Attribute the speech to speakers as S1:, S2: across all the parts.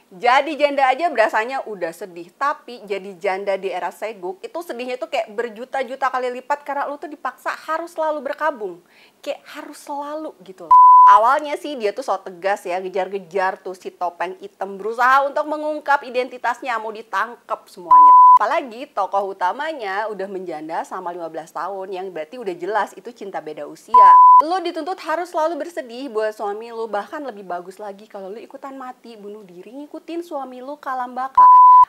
S1: Jadi janda aja berasanya udah sedih, tapi jadi janda di era Seguk itu sedihnya tuh kayak berjuta-juta kali lipat karena lu tuh dipaksa harus selalu berkabung. Kayak harus selalu gitu loh. Awalnya sih dia tuh so tegas ya, ngejar-ngejar tuh si topeng hitam, berusaha untuk mengungkap identitasnya, mau ditangkap semuanya. Apalagi tokoh utamanya udah menjanda selama 15 tahun, yang berarti udah jelas itu cinta beda usia. Lu dituntut harus selalu bersedih buat suami lu, bahkan lebih bagus lagi kalau lu ikutan mati, bunuh diri, ngikutin suami lu ke alam baka.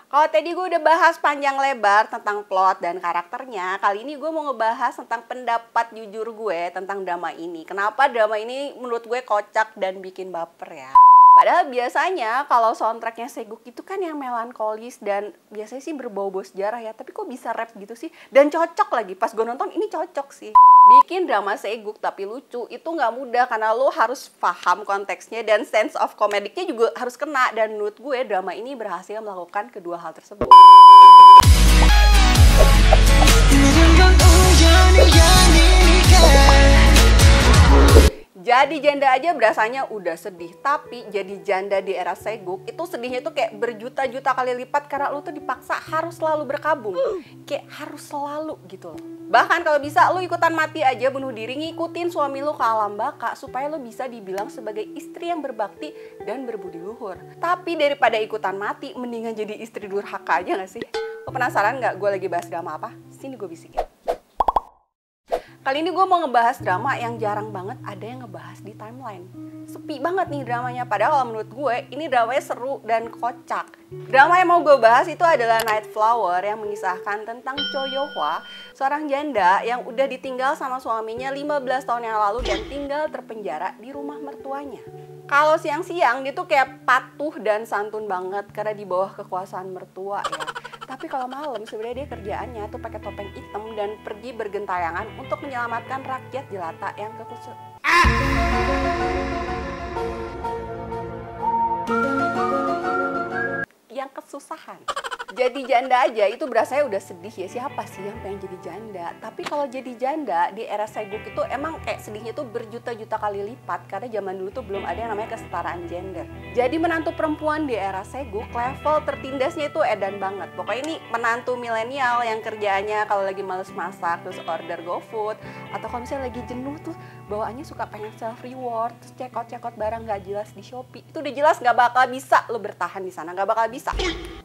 S1: Kalau tadi gue udah bahas panjang lebar tentang plot dan karakternya, kali ini gue mau ngebahas tentang pendapat jujur gue tentang drama ini. Kenapa drama ini menurut gue kocak dan bikin baper ya. Padahal biasanya kalau soundtracknya Seguk itu kan yang melankolis dan biasanya sih berbau-bau sejarah ya. Tapi kok bisa rap gitu sih? Dan cocok lagi, pas gue nonton ini cocok sih. Bikin drama Seguk tapi lucu itu nggak mudah karena lo harus paham konteksnya dan sense of comedicnya juga harus kena. Dan menurut gue drama ini berhasil melakukan kedua hal tersebut. Jadi janda aja berasanya udah sedih, tapi jadi janda di era Seguk itu sedihnya tuh kayak berjuta-juta kali lipat karena lu tuh dipaksa harus selalu berkabung. Kayak harus selalu gitu loh. Bahkan kalau bisa lu ikutan mati aja, bunuh diri, ngikutin suami lu ke alam baka supaya lu bisa dibilang sebagai istri yang berbakti dan berbudi luhur. Tapi daripada ikutan mati, mendingan jadi istri durhaka aja gak sih? Lo penasaran gak gue lagi bahas drama apa? Sini gue bisikin. Kali ini gue mau ngebahas drama yang jarang banget ada yang ngebahas di timeline. Sepi banget nih dramanya, padahal kalau menurut gue ini dramanya seru dan kocak. Drama yang mau gue bahas itu adalah Night Flower yang mengisahkan tentang Cho Yo-hwa, seorang janda yang udah ditinggal sama suaminya 15 tahun yang lalu dan tinggal terpenjara di rumah mertuanya. Kalau siang-siang dia tuh kayak patuh dan santun banget karena di bawah kekuasaan mertua ya. Tapi kalau malam sebenarnya dia kerjaannya tuh pakai topeng hitam dan pergi bergentayangan untuk menyelamatkan rakyat jelata yang kesusahan. Jadi janda aja itu berasanya udah sedih ya, siapa sih yang pengen jadi janda? Tapi kalau jadi janda di era Seguk itu emang kayak sedihnya tuh berjuta-juta kali lipat karena zaman dulu tuh belum ada yang namanya kesetaraan gender. Jadi menantu perempuan di era Seguk level tertindasnya itu edan banget. Pokoknya ini menantu milenial yang kerjaannya kalau lagi males masak terus order GoFood, atau kalau misalnya lagi jenuh tuh bawaannya suka pengen self reward, terus cekot-cekot barang gak jelas di Shopee. Itu udah jelas gak bakal bisa lo bertahan di sana, gak bakal bisa.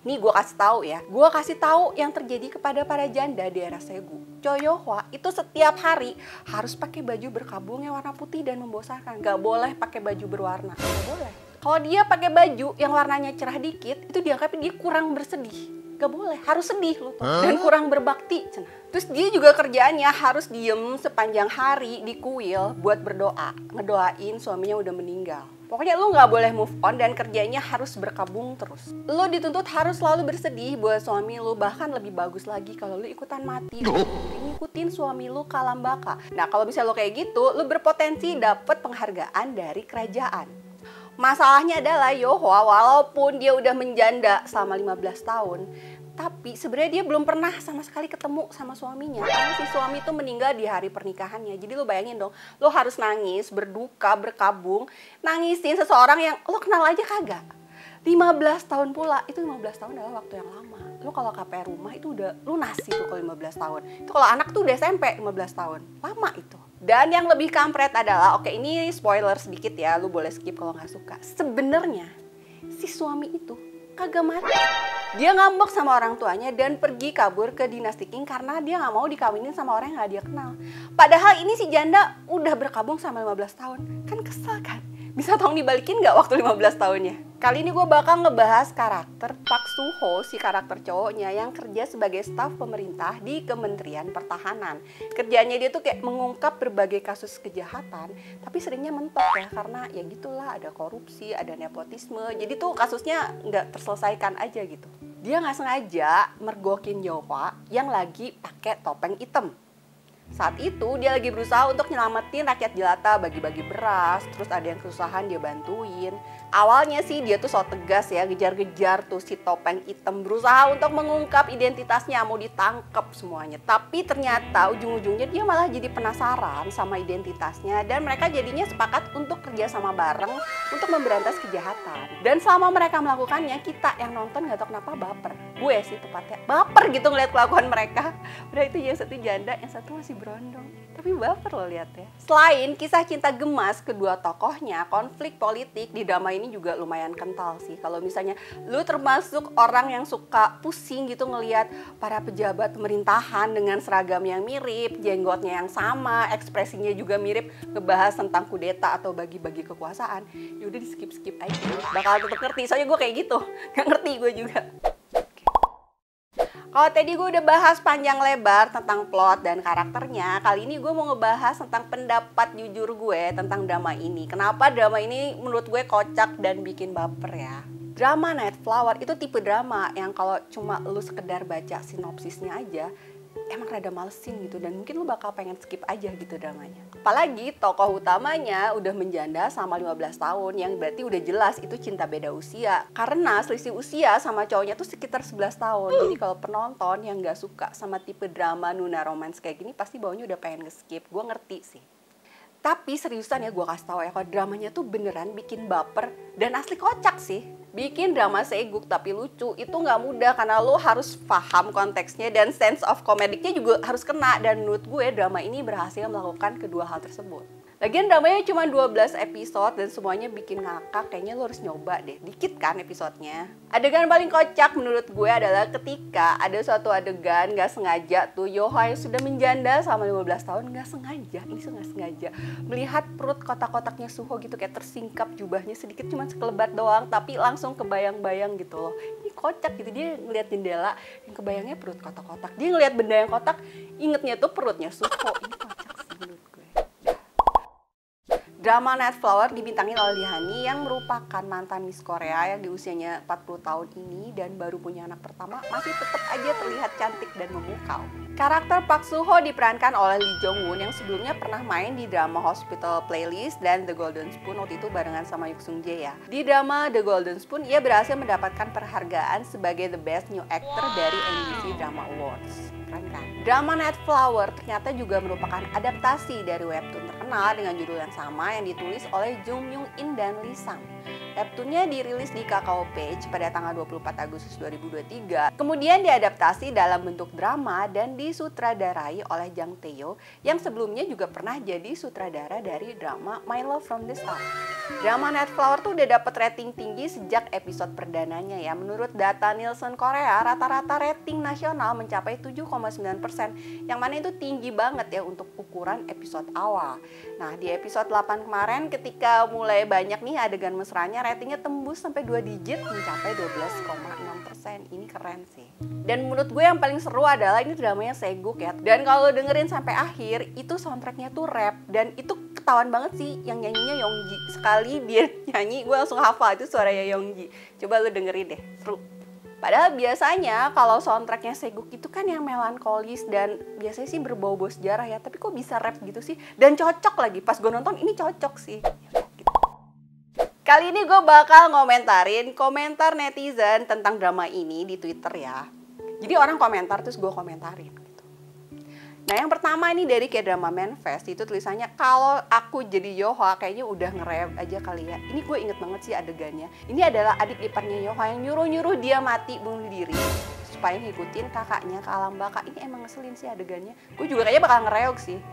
S1: Nih gue kasih tahu ya, gue kasih tahu yang terjadi kepada para janda di era Seguk. Cho Yo-hwa itu setiap hari harus pakai baju berkabung yang warna putih dan membosankan. Gak boleh pakai baju berwarna, gak boleh. Kalau dia pakai baju yang warnanya cerah dikit, itu dianggapnya dia kurang bersedih. Gak boleh, harus sedih lo tuh. Dan kurang berbakti. Terus dia juga kerjaannya harus diem sepanjang hari di kuil buat berdoa, ngedoain suaminya udah meninggal. Pokoknya lu gak boleh move on dan kerjanya harus berkabung terus. Lu dituntut harus selalu bersedih buat suami lu, bahkan lebih bagus lagi kalau lu ikutan mati, ngikutin suami lu ke alam baka. Nah kalau misalnya lu kayak gitu, lu berpotensi dapet penghargaan dari kerajaan. Masalahnya adalah Yo-hwa walaupun dia udah menjanda selama 15 tahun, tapi sebenarnya dia belum pernah sama sekali ketemu sama suaminya. Karena si suami itu meninggal di hari pernikahannya. Jadi lo bayangin dong, lo harus nangis, berduka, berkabung, nangisin seseorang yang lo kenal aja kagak. 15 tahun pula, itu 15 tahun adalah waktu yang lama. Lo kalau KPR rumah itu udah lunas itu kalau 15 tahun. Itu kalau anak tuh udah SMP 15 tahun, lama itu. Dan yang lebih kampret adalah, oke ini spoiler sedikit ya, lo boleh skip kalau nggak suka. Sebenarnya si suami itu kagak mati. Dia ngambek sama orang tuanya dan pergi kabur ke dinasti King karena dia gak mau dikawinin sama orang yang gak dia kenal. Padahal ini si janda udah berkabung sama 15 tahun. Kan kesel kan? Bisa tolong dibalikin gak waktu 15 tahunnya? Kali ini gue bakal ngebahas karakter Pak Suho, si karakter cowoknya yang kerja sebagai staf pemerintah di Kementerian Pertahanan. Kerjaannya dia tuh kayak mengungkap berbagai kasus kejahatan, tapi seringnya mentok ya karena ya gitulah, ada korupsi, ada nepotisme. Jadi tuh kasusnya nggak terselesaikan aja gitu. Dia nggak sengaja mergokin Yo-hwa yang lagi pakai topeng hitam. Saat itu dia lagi berusaha untuk nyelamatin rakyat jelata, bagi-bagi beras, terus ada yang kesusahan dia bantuin. Awalnya sih dia tuh so tegas ya, gejar-gejar tuh si topeng hitam, berusaha untuk mengungkap identitasnya, mau ditangkap semuanya. Tapi ternyata ujung-ujungnya dia malah jadi penasaran sama identitasnya dan mereka jadinya sepakat untuk kerja sama bareng untuk memberantas kejahatan. Dan selama mereka melakukannya, kita yang nonton gak tau kenapa baper. Gue sih tepatnya baper gitu ngeliat kelakuan mereka. Udah itu yang satu janda, yang satu masih berondong. Tapi baper loh lihat ya. Selain kisah cinta gemas kedua tokohnya, konflik politik di drama ini juga lumayan kental sih. Kalau misalnya lu termasuk orang yang suka pusing gitu ngelihat para pejabat pemerintahan dengan seragam yang mirip, jenggotnya yang sama, ekspresinya juga mirip, ngebahas tentang kudeta atau bagi-bagi kekuasaan, yaudah di skip-skip aja. Bakal tetep ngerti, soalnya gue kayak gitu. Gak ngerti gue juga. Kalau tadi gue udah bahas panjang lebar tentang plot dan karakternya, kali ini gue mau ngebahas tentang pendapat jujur gue tentang drama ini. Kenapa drama ini menurut gue kocak dan bikin baper ya. Drama Night Flower itu tipe drama yang kalau cuma lu sekedar baca sinopsisnya aja, emang rada malesin gitu dan mungkin lu bakal pengen skip aja gitu dramanya. Apalagi tokoh utamanya udah menjanda sama 15 tahun yang berarti udah jelas itu cinta beda usia. Karena selisih usia sama cowoknya tuh sekitar 11 tahun. Jadi kalau penonton yang gak suka sama tipe drama Nuna romance kayak gini pasti baunya udah pengen nge-skip. Gue ngerti sih. Tapi seriusan ya gue kasih tau ya, kalau dramanya tuh beneran bikin baper dan asli kocak sih. Bikin drama seguk tapi lucu itu nggak mudah karena lo harus paham konteksnya dan sense of comedicnya juga harus kena. Dan menurut gue drama ini berhasil melakukan kedua hal tersebut. Lagian dramanya cuma 12 episode dan semuanya bikin ngakak, kayaknya lo harus nyoba deh, dikit kan episodenya. Adegan paling kocak menurut gue adalah ketika ada suatu adegan gak sengaja tuh Yoha yang sudah menjanda sama 15 tahun gak sengaja melihat perut kotak-kotaknya Suho gitu kayak tersingkap jubahnya sedikit cuma sekelebat doang tapi langsung kebayang-bayang gitu loh. Ini kocak gitu, dia ngeliat jendela yang kebayangnya perut kotak-kotak, dia ngeliat benda yang kotak ingetnya tuh perutnya Suho. Ini kocak sih menurut gue. Drama Night Flower dibintangin oleh Dihani yang merupakan mantan Miss Korea yang di usianya 40 tahun ini dan baru punya anak pertama masih tetap aja terlihat cantik dan memukau. Karakter Park Suho diperankan oleh Lee Jong Woon yang sebelumnya pernah main di drama Hospital Playlist dan The Golden Spoon waktu itu barengan sama Yuk Sung Jae ya. Di drama The Golden Spoon ia berhasil mendapatkan penghargaan sebagai The Best New Actor dari NBC Drama Awards. Keren kan? Drama Night Flower ternyata juga merupakan adaptasi dari webtoon terkenal dengan judul yang sama yang ditulis oleh Jung Myung In dan Lee Sang. Webtoonnya dirilis di Kakao Page pada tanggal 24 Agustus 2023. Kemudian diadaptasi dalam bentuk drama dan disutradarai oleh Jang Tae-yo yang sebelumnya juga pernah jadi sutradara dari drama My Love from the Start. Drama Night Flower tuh udah dapet rating tinggi sejak episode perdananya ya. Menurut data Nielsen Korea, rata-rata rating nasional mencapai 7,9%, yang mana itu tinggi banget ya untuk ukuran episode awal. Nah, di episode 8 kemarin ketika mulai banyak nih adegan mesranya, ratingnya tembus sampai 2 digit mencapai 12,6%. Ini keren sih. Dan menurut gue yang paling seru adalah ini dramanya seguk ya. Dan kalau dengerin sampai akhir, itu soundtracknya tuh rap. Dan itu ketahuan banget sih yang nyanyinya Yonggi. Sekali dia nyanyi, gue langsung hafal itu suaranya Yonggi. Coba lu dengerin deh, seru. Padahal biasanya kalau soundtracknya seguk itu kan yang melankolis dan biasanya sih berbau-bau sejarah ya. Tapi kok bisa rap gitu sih? Dan cocok lagi, pas gue nonton ini cocok sih. Kali ini gue bakal ngomentarin komentar netizen tentang drama ini di Twitter ya. Jadi orang komentar terus gue komentarin gitu. Nah yang pertama ini dari K-Drama Manifest, itu tulisannya kalau aku jadi Yoha kayaknya udah nge-rap aja kali ya. Ini gue inget banget sih adegannya. Ini adalah adik iparnya Yoha yang nyuruh-nyuruh dia mati bunuh diri supaya ngikutin kakaknya ke alam baka. Ini emang ngeselin sih adegannya. Gue juga kayaknya bakal ngereog sih.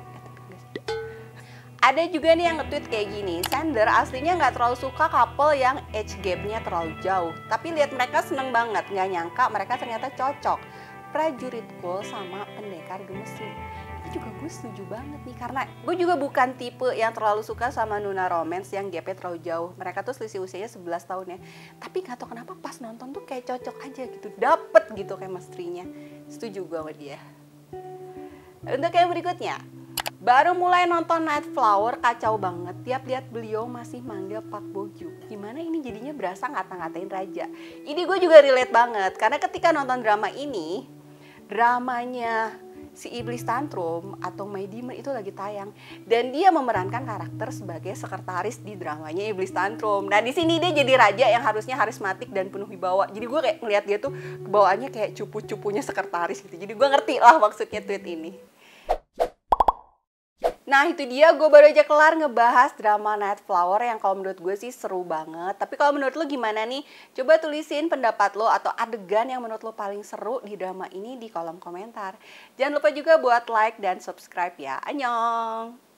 S1: Ada juga nih yang nge-tweet kayak gini, Sander aslinya nggak terlalu suka couple yang age gap-nya terlalu jauh. Tapi lihat mereka seneng banget, nggak nyangka mereka ternyata cocok. Prajurit cool sama pendekar gemesin. Ini juga gue setuju banget nih, karena gue juga bukan tipe yang terlalu suka sama Nuna romance yang gap-nya terlalu jauh. Mereka tuh selisih usianya 11 tahun ya. Tapi nggak tahu kenapa pas nonton tuh kayak cocok aja gitu, dapet gitu chemistry-nya. Setuju gue sama dia. Untuk yang berikutnya, baru mulai nonton Night Flower kacau banget, tiap lihat beliau masih manggil Pak Boju. Gimana ini jadinya berasa ngata-ngatain raja. Ini gue juga relate banget, karena ketika nonton drama ini, dramanya si Iblis Tantrum atau My Demon itu lagi tayang dan dia memerankan karakter sebagai sekretaris di dramanya Iblis Tantrum. Nah di sini dia jadi raja yang harusnya karismatik dan penuh wibawa. Jadi gue kayak ngeliat dia tuh kebawaannya kayak cupu-cupunya sekretaris gitu. Jadi gue ngerti lah maksudnya tweet ini. Nah itu dia, gue baru aja kelar ngebahas drama Night Flower yang kalau menurut gue sih seru banget. Tapi kalau menurut lo gimana nih? Coba tulisin pendapat lo atau adegan yang menurut lo paling seru di drama ini di kolom komentar. Jangan lupa juga buat like dan subscribe ya. Annyeong!